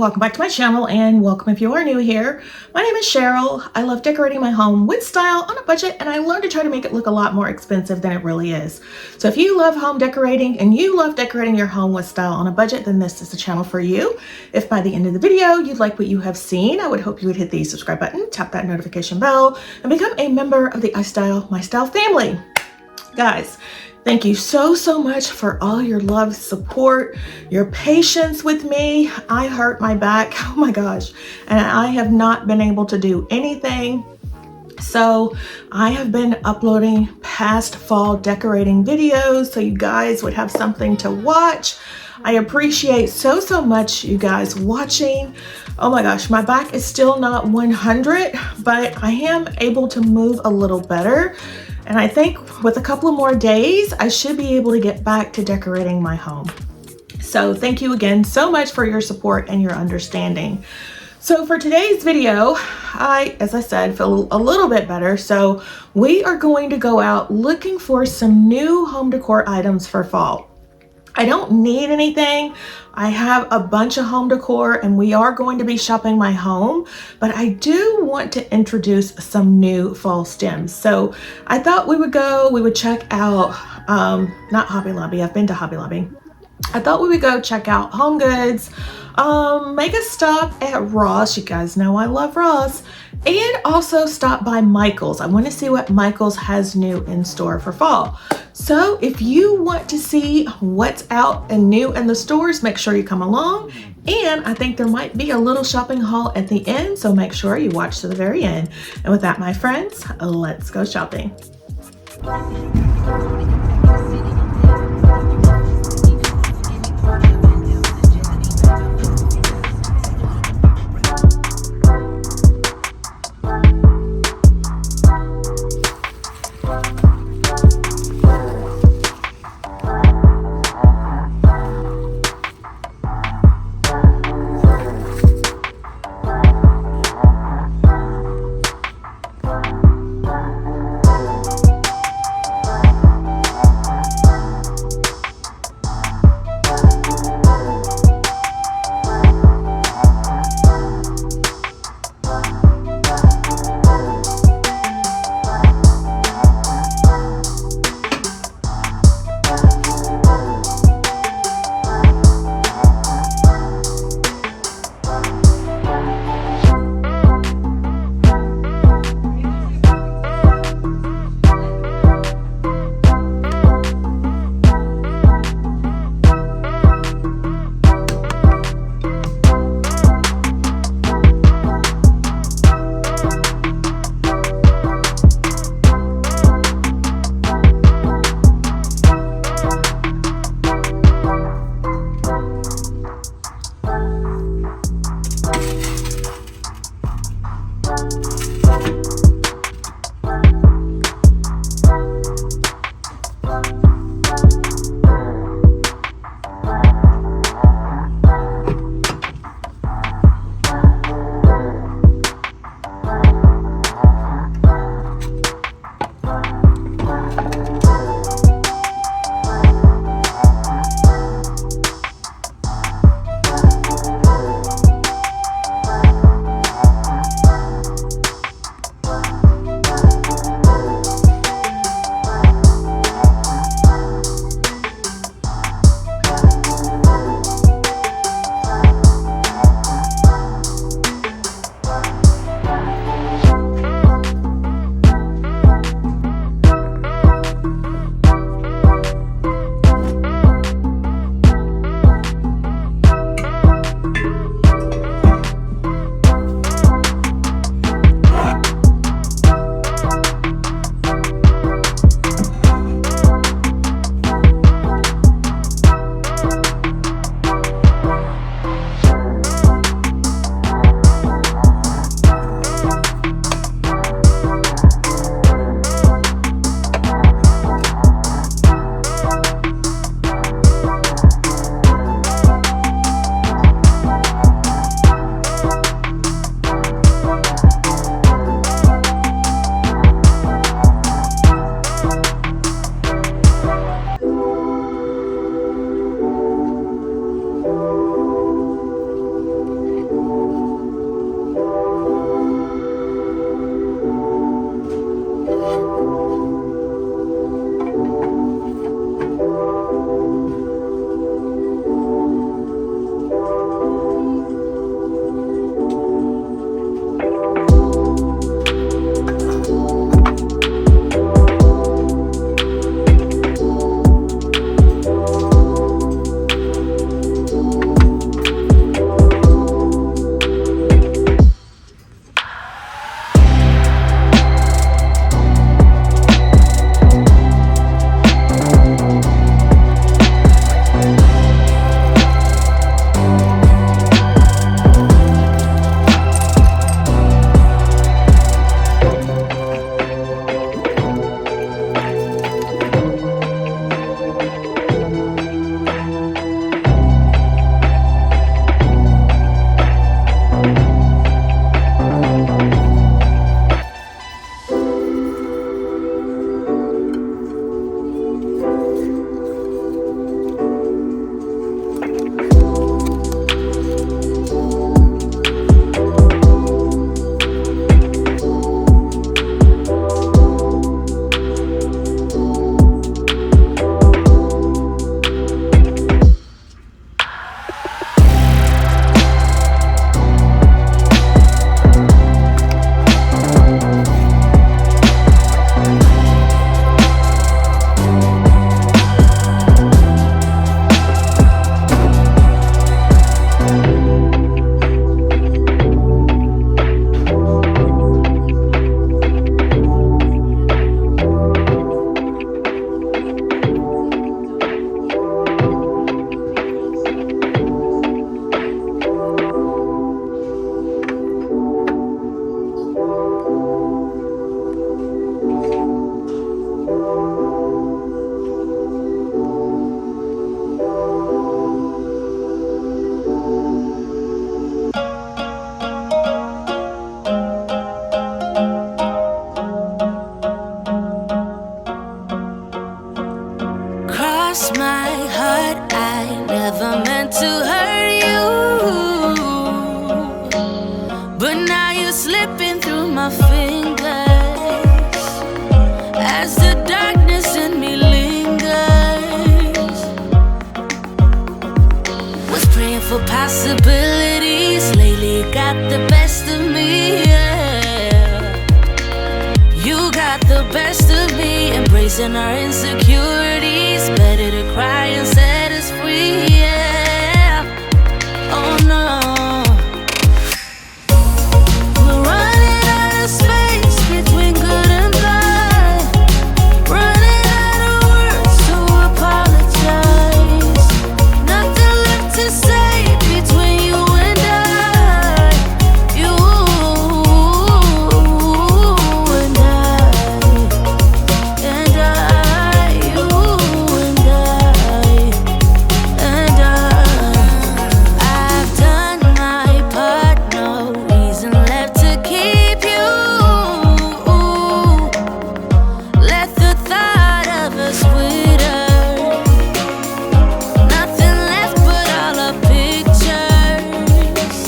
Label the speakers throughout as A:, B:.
A: welcome back to my channel, and welcome if you are new here. My name is Cheryl. I love decorating my home with style on a budget, and I learned to try to make it look a lot more expensive than it really is. So if you love home decorating and you love decorating your home with style on a budget, then this is the channel for you. If by the end of the video you like what you have seen, I would hope you would hit the subscribe button, tap that notification bell, and become a member of the iStylEMYSTYLE family. Guys, thank you so much for all your love, support, your patience with me. I hurt my back, oh my gosh, and I have not been able to do anything. So I have been uploading past fall decorating videos so you guys would have something to watch. I appreciate so much you guys watching. Oh my gosh, my back is still not 100, but I am able to move a little better. And I think with a couple of more days, I should be able to get back to decorating my home. So thank you again so much for your support and your understanding. So for today's video, as I said, feel a little bit better. So we are going to go out looking for some new home decor items for fall. I don't need anything. I have a bunch of home decor and we are going to be shopping my home, but I do want to introduce some new fall stems. So I thought we would check out, not Hobby Lobby, I've been to Hobby Lobby. I thought we would go check out HomeGoods, make a stop at Ross. You guys know I love Ross. And also stop by Michael's. I want to see what Michael's has new in store for fall. So if you want to see what's out and new in the stores, make sure you come along. And I think there might be a little shopping haul at the end, so make sure you watch to the very end. And with that, my friends, let's go shopping.
B: but now you're slipping through my fingers as the darkness in me lingers. Was praying for possibilities, lately it got the best of me, yeah. You got the best of me, embracing our insecurities. Better to cry and set us free, yeah. Oh no. We're running out of space between good and bad, running out of words to apologize. Nothing left to say between you and I. You and I, and I, you and I, and I. I've done my part, no reason left to keep you. Let the thought of us wither. Nothing left but all our pictures.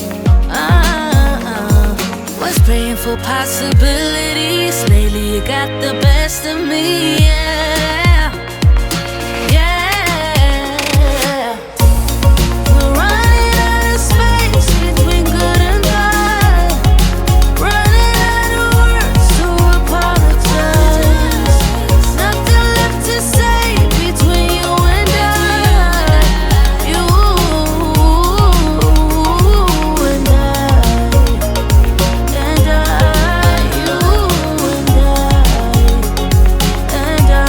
B: Was praying for possibilities, lately you got the best of me, yeah. Yeah. We're running out of space between good and bad, running out of words to apologize. Nothing left to say between you and I. You and I, and I, you and I, and I.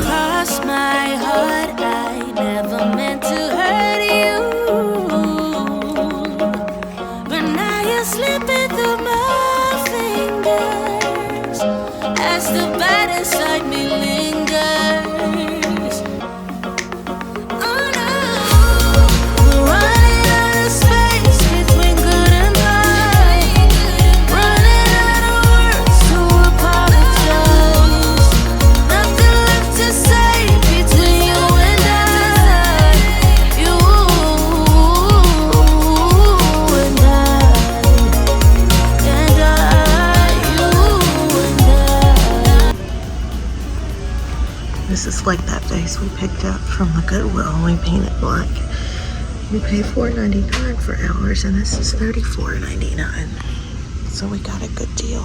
B: Cross my heart, I never meant to hurt you, but now you're slipping through my fingers as the bad inside me lingers. Oh no. We're running out of space between good and bad, running out of words to apologize. Nothing left to say between you and I. You and I, and I, you and I.
A: This is like that vase we picked up from the Goodwill and we painted black. We paid $4.99 for ours and this is $34.99. So we got a good deal.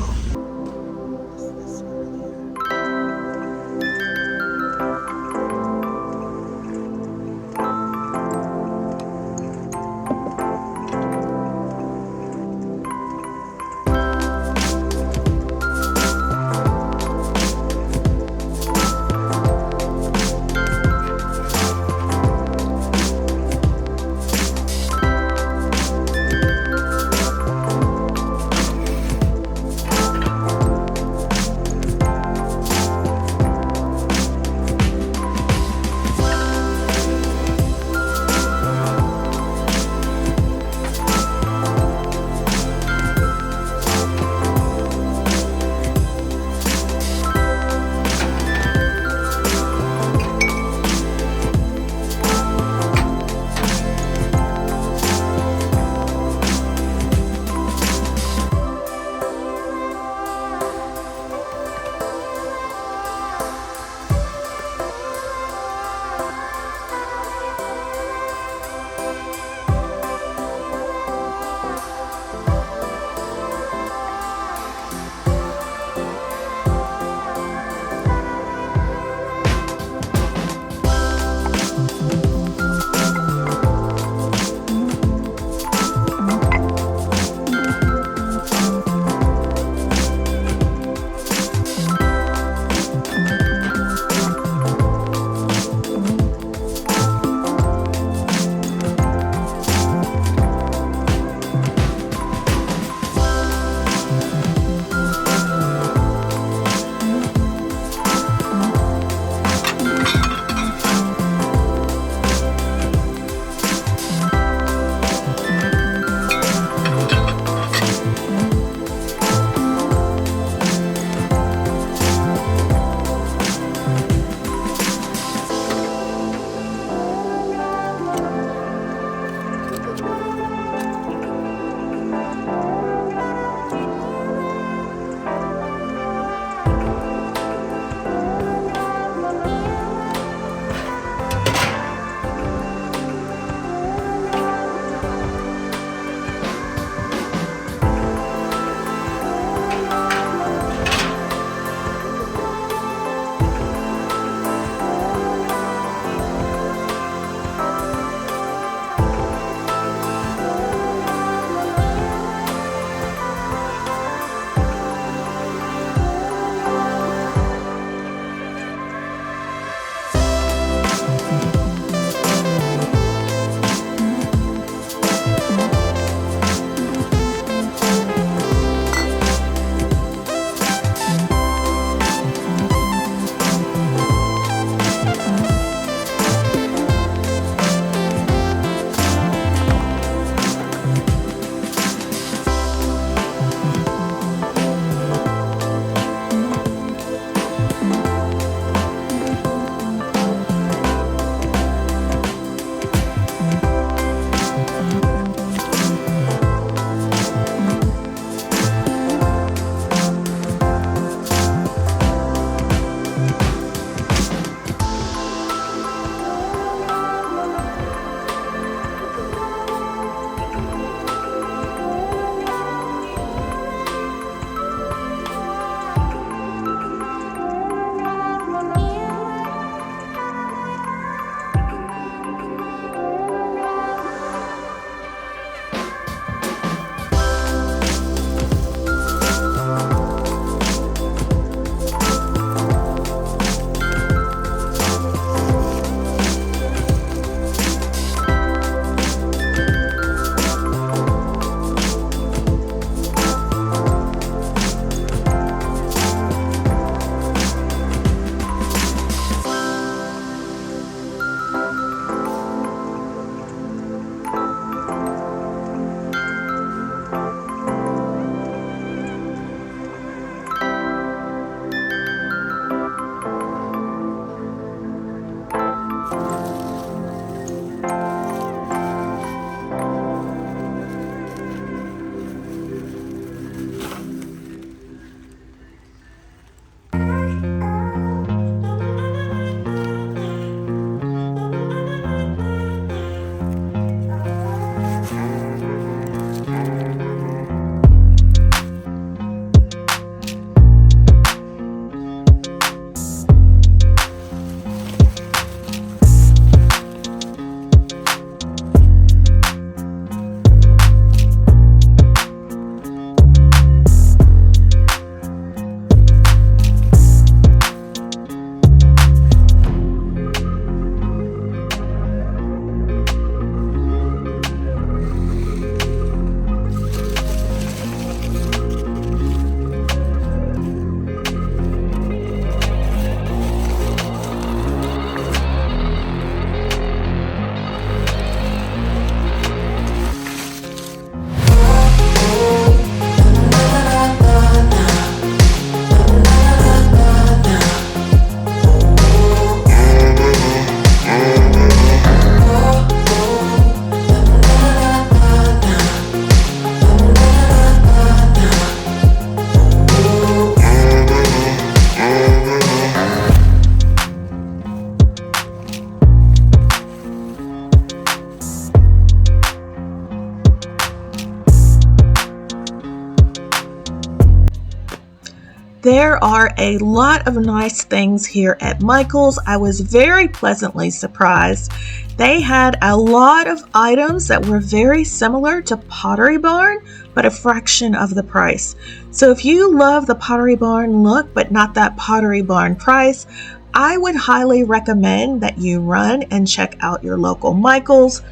A: there are a lot of nice things here at Michael's. I was very pleasantly surprised. They had a lot of items that were very similar to Pottery Barn, but a fraction of the price. So if you love the Pottery Barn look, but not that Pottery Barn price, I would highly recommend that you run and check out your local Michael's.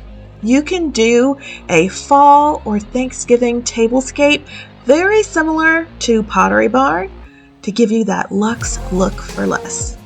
A: You can do a fall or Thanksgiving tablescape very similar to Pottery Barn to give you that luxe look for less.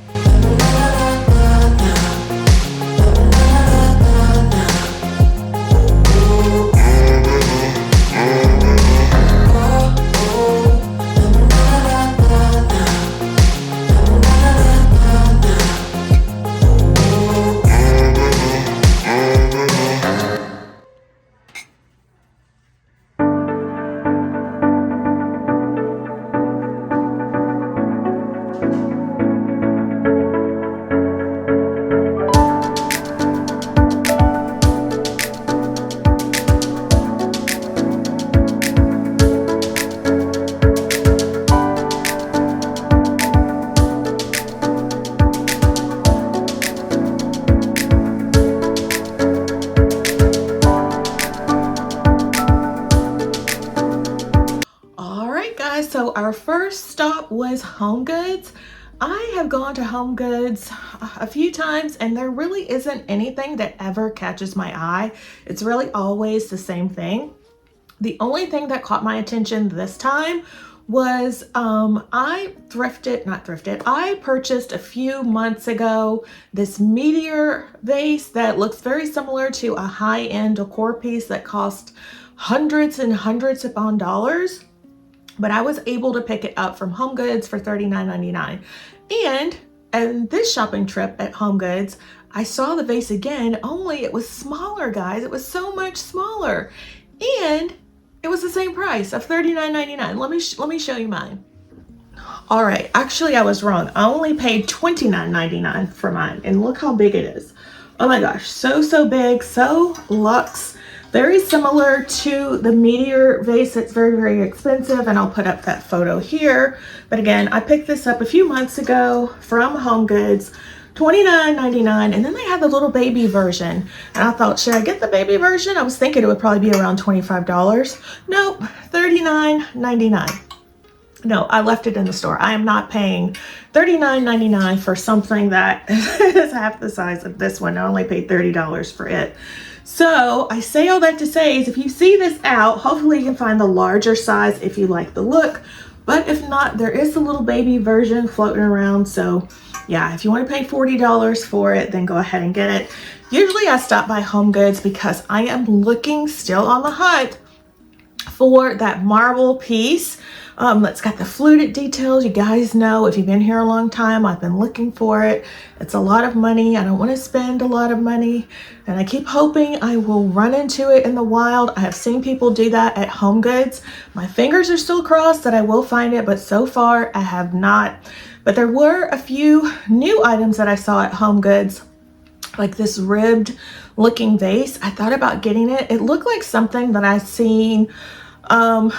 A: So our first stop was HomeGoods. I have gone to HomeGoods a few times and there really isn't anything that ever catches my eye. It's really always the same thing. The only thing that caught my attention this time was I purchased a few months ago this meteor vase that looks very similar to a high-end decor piece that cost hundreds and hundreds upon dollars. But I was able to pick it up from HomeGoods for $39.99. And this shopping trip at HomeGoods, I saw the vase again, only it was smaller, guys. It was so much smaller. And it was the same price of $39.99. Let me show you mine. All right, actually I was wrong. I only paid $29.99 for mine. And look how big it is. Oh my gosh, so big, so luxe. Very similar to the meteor vase that's very expensive, and I'll put up that photo here. But again, I picked this up a few months ago from HomeGoods, $29.99, and then they had the little baby version. And I thought, should I get the baby version? I was thinking it would probably be around $25. Nope, $39.99. No, I left it in the store. I am not paying $39.99 for something that is half the size of this one. I only paid $30 for it. So I say all that to say is if you see this out, hopefully you can find the larger size if you like the look. But if not, there is the little baby version floating around. So yeah, if you want to pay $40 for it, then go ahead and get it. Usually I stop by HomeGoods because I am looking still on the hunt for that marble piece that's got the fluted details. You guys know, if you've been here a long time, I've been looking for it. It's a lot of money. I don't want to spend a lot of money, and I keep hoping I will run into it in the wild. I have seen people do that at HomeGoods. My fingers are still crossed that I will find it, but so far I have not. But there were a few new items that I saw at HomeGoods, like this ribbed looking vase. I thought about getting it. It looked like something that I've seen on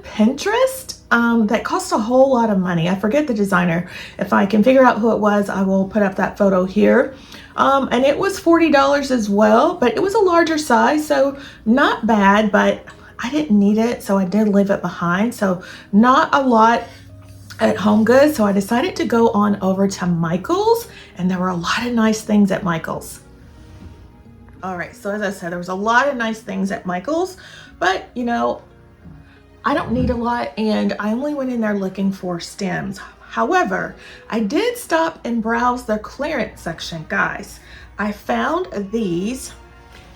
A: Pinterest that cost a whole lot of money. I forget the designer. If I can figure out who it was, I will put up that photo here. And it was $40 as well, but it was a larger size, so not bad, but I didn't need it, so I did leave it behind. So not a lot at HomeGoods, so I decided to go on over to Michael's, and there were a lot of nice things at Michael's. All right, so as I said, there was a lot of nice things at Michael's, but you know, I don't need a lot, and I only went in there looking for stems. However, I did stop and browse their clearance section, guys. I found these.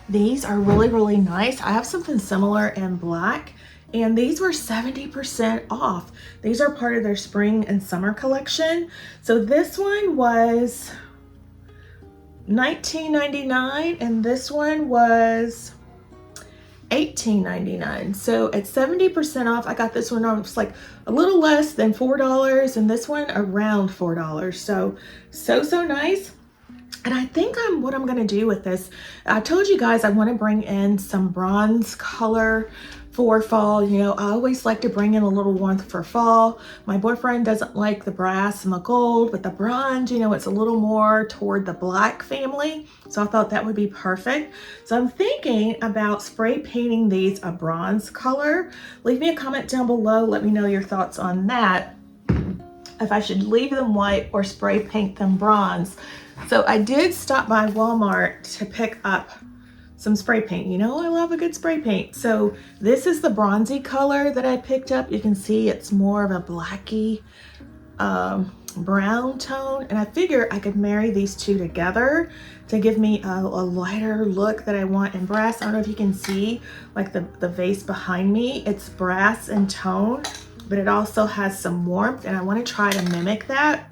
A: These are really nice. I have something similar in black, and these were 70% off. These are part of their spring and summer collection. So this one was $19.99, and this one was $18.99. So at 70% off, I got this one on, it's like a little less than $4, and this one around $4. So nice. And I think what I'm gonna do with this, I told you guys I want to bring in some bronze color for fall. You know, I always like to bring in a little warmth for fall. My boyfriend doesn't like the brass and the gold, but the bronze, you know, it's a little more toward the black family. So I thought that would be perfect. So I'm thinking about spray painting these a bronze color. Leave me a comment down below. Let me know your thoughts on that. If I should leave them white or spray paint them bronze. So I did stop by Walmart to pick up some spray paint. You know, I love a good spray paint. So this is the bronzy color that I picked up. You can see it's more of a blacky brown tone. And I figure I could marry these two together to give me a lighter look that I want in brass. I don't know if you can see like the vase behind me. It's brass in tone, but it also has some warmth, and I want to try to mimic that.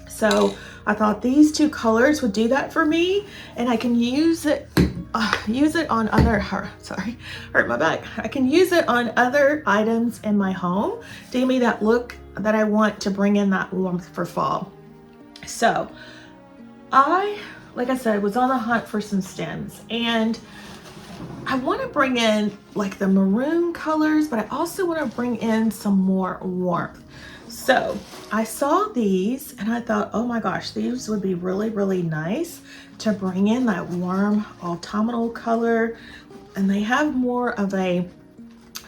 A: So I thought these two colors would do that for me, and I can use it on other, hurt my back. I can use it on other items in my home to give me that look that I want to bring in that warmth for fall. So like I said, was on the hunt for some stems, and I want to bring in like the maroon colors, but I also want to bring in some more warmth. So I saw these and I thought, oh my gosh, these would be really, really nice to bring in that warm autumnal color. And they have more of a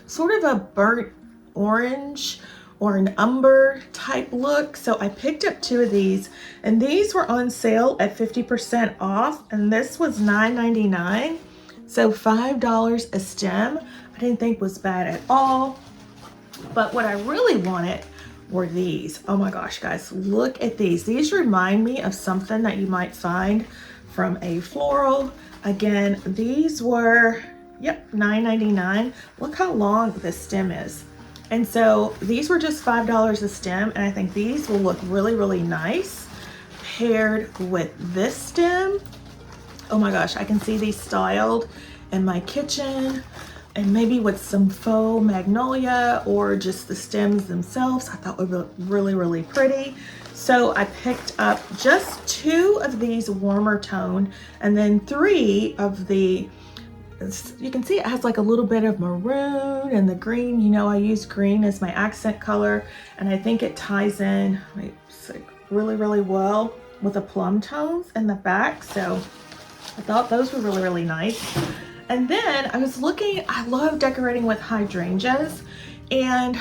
A: sort of a burnt orange or an umber type look. So I picked up two of these, and these were on sale at 50% off. And this was $9.99. So $5 a stem, I didn't think was bad at all. But what I really wanted were these. Oh my gosh, guys, look at these. These remind me of something that you might find from a floral. Again, these were, yep, $9.99. Look how long this stem is. And so these were just $5 a stem, and I think these will look really, really nice paired with this stem. Oh my gosh, I can see these styled in my kitchen, and maybe with some faux magnolia or just the stems themselves. I thought would look really, really pretty. So I picked up just two of these warmer tone, and then three of the, you can see it has like a little bit of maroon and the green. You know, I use green as my accent color, and I think it ties in really, really well with the plum tones in the back. So I thought those were really, really nice. And then I was looking, I love decorating with hydrangeas, and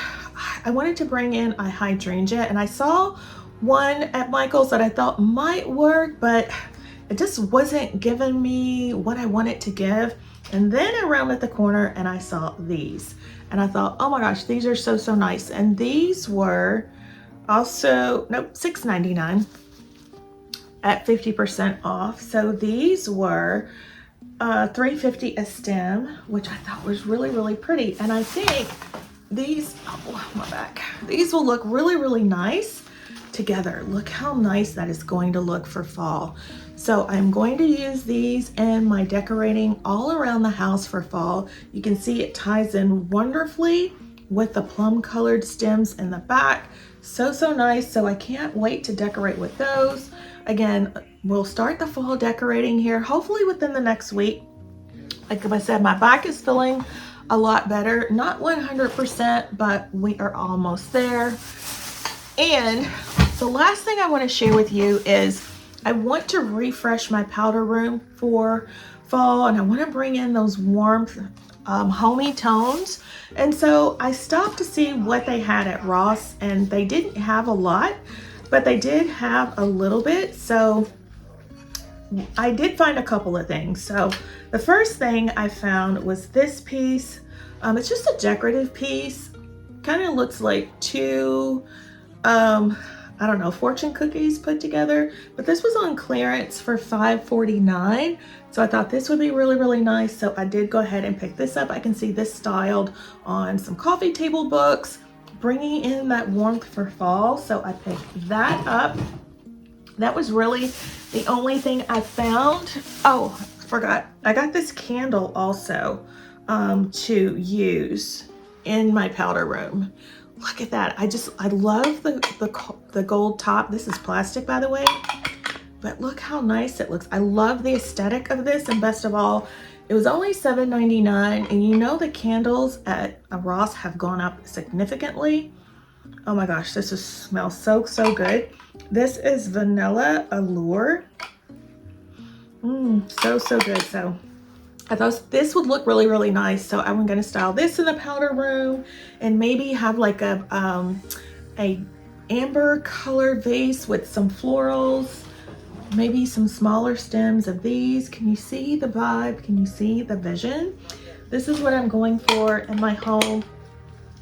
A: I wanted to bring in a hydrangea, and I saw one at Michael's that I thought might work, but it just wasn't giving me what I wanted to give. And then I rounded the corner and I saw these, and I thought, oh my gosh, these are so, so nice. And these were also, nope, $6.99 at 50% off. So these were $3.50 a stem, which I thought was really, really pretty. And I think these, oh my back, these will look really, really nice together. Look how nice that is going to look for fall. So I'm going to use these in my decorating all around the house for fall. You can see it ties in wonderfully with the plum colored stems in the back. So, so nice. So I can't wait to decorate with those. Again, we'll start the fall decorating here, hopefully within the next week. Like I said, my back is feeling a lot better. Not 100%, but we are almost there. And the last thing I want to share with you is I want to refresh my powder room for fall, and I want to bring in those warmth, homey tones. And so I stopped to see what they had at Ross, and they didn't have a lot, but they did have a little bit. So I did find a couple of things. So the first thing I found was this piece. It's just a decorative piece. Kind of looks like two, I don't know, fortune cookies put together, but this was on clearance for $5.49. So I thought this would be really, really nice. So I did go ahead and pick this up. I can see this styled on some coffee table books, bringing in that warmth for fall. So I picked that up. That was really the only thing I found. Oh, I forgot. I got this candle also to use in my powder room. Look at that. I love the gold top. This is plastic, by the way, but look how nice it looks. I love the aesthetic of this, and best of all, It was only $7.99, and you know the candles at Ross have gone up significantly. Oh my gosh, this smells so, so good. This is Vanilla Allure. So, so good. So I thought this would look really, really nice. So I'm going to style this in the powder room and maybe have like a amber color vase with some florals, maybe some smaller stems of these. Can you see the vibe? Can you see the vision? This is what I'm going for in my home.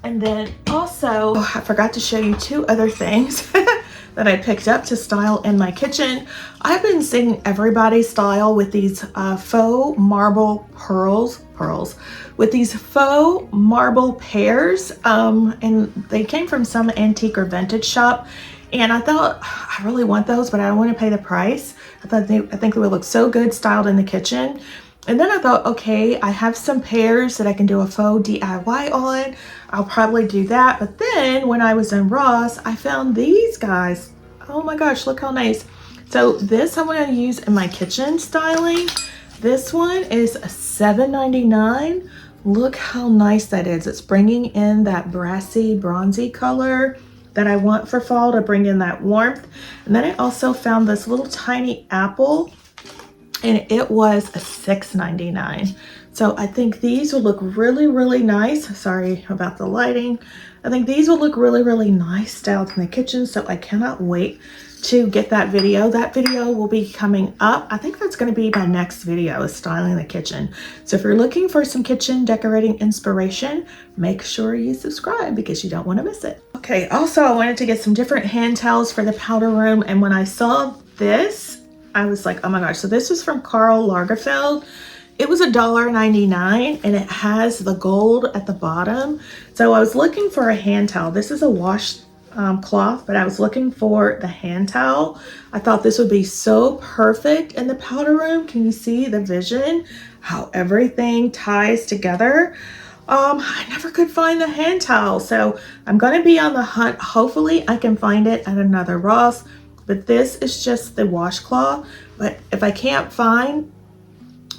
A: And then also, I forgot to show you two other things that I picked up to style in my kitchen. I've been seeing everybody style with these faux marble pearls, with these faux marble pears. And they came from some antique or vintage shop. And I thought, I really want those, but I don't want to pay the price. I think they would look so good styled in the kitchen. And then I thought, okay, I have some pears that I can do a faux DIY on. I'll probably do that. But then when I was in Ross, I found these guys. Oh my gosh, look how nice. So this I'm going to use in my kitchen styling. This one is $7.99. Look how nice that is. It's bringing in that brassy, bronzy color that I want for fall to bring in that warmth. And then I also found this little tiny apple, and it was $6.99. So I think these will look really, really nice. Sorry about the lighting. I think these will look really, really nice styled in the kitchen. So I cannot wait to get that video. That video will be coming up. I think that's going to be my next video, is styling the kitchen. So if you're looking for some kitchen decorating inspiration, make sure you subscribe because you don't want to miss it. Okay, also I wanted to get some different hand towels for the powder room. And when I saw this, I was like, oh my gosh. So this was from Karl Lagerfeld. It was $1.99 and it has the gold at the bottom. So I was looking for a hand towel. This is a wash cloth, but I was looking for the hand towel. I thought this would be so perfect in the powder room. Can you see the vision? How everything ties together. I never could find the hand towel. So I'm going to be on the hunt. Hopefully I can find it at another Ross. But this is just the washcloth. But if I can't find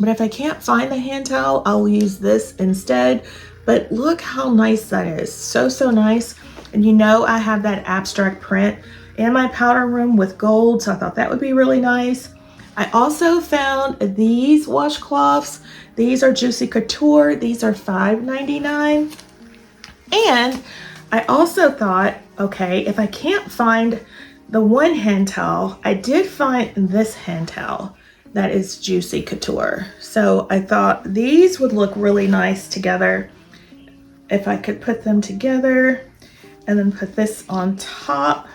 A: the hand towel, I'll use this instead. But look how nice that is. So, so nice. And you know I have that abstract print in my powder room with gold. So I thought that would be really nice. I also found these washcloths. These are Juicy Couture. These are $5.99. And I also thought, okay, if I can't find the one hand towel, I did find this hand towel that is Juicy Couture. So I thought these would look really nice together if I could put them together and then put this on top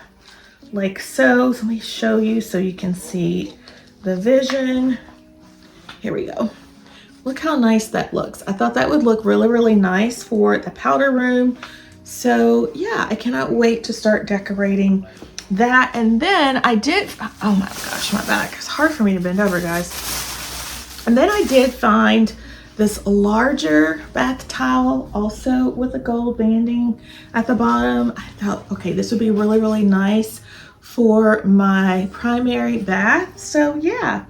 A: like so. So let me show you so you can see the vision. Here we go. Look how nice that looks. I thought that would look really, really nice for the powder room. So yeah, I cannot wait to start decorating that. And then I did, oh my gosh, my back. It's hard for me to bend over, guys. And then I did find this larger bath towel also with a gold banding at the bottom. I thought, okay, this would be really, really nice for my primary bath. So yeah,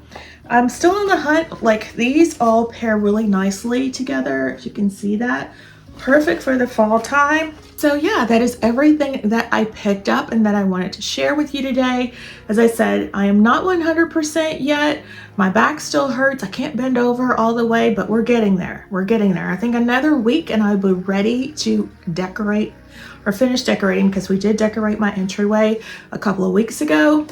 A: I'm still on the hunt. Like, these all pair really nicely together. If you can see that, perfect for the fall time. So yeah, that is everything that I picked up and that I wanted to share with you today. As I said, I am not 100% yet. My back still hurts. I can't bend over all the way, but we're getting there. We're getting there. I think another week and I'll be ready to decorate or finish decorating, because we did decorate my entryway a couple of weeks ago.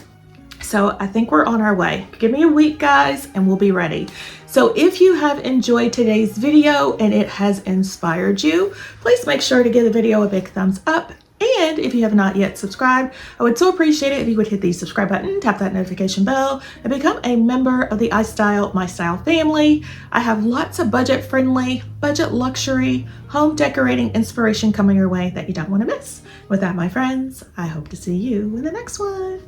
A: So I think we're on our way. Give me a week, guys, and we'll be ready. So if you have enjoyed today's video and it has inspired you, please make sure to give the video a big thumbs up. And if you have not yet subscribed, I would so appreciate it if you would hit the subscribe button, tap that notification bell, and become a member of the iStyle family. I have lots of budget-friendly, budget luxury, home decorating inspiration coming your way that you don't want to miss. With that, my friends, I hope to see you in the next one.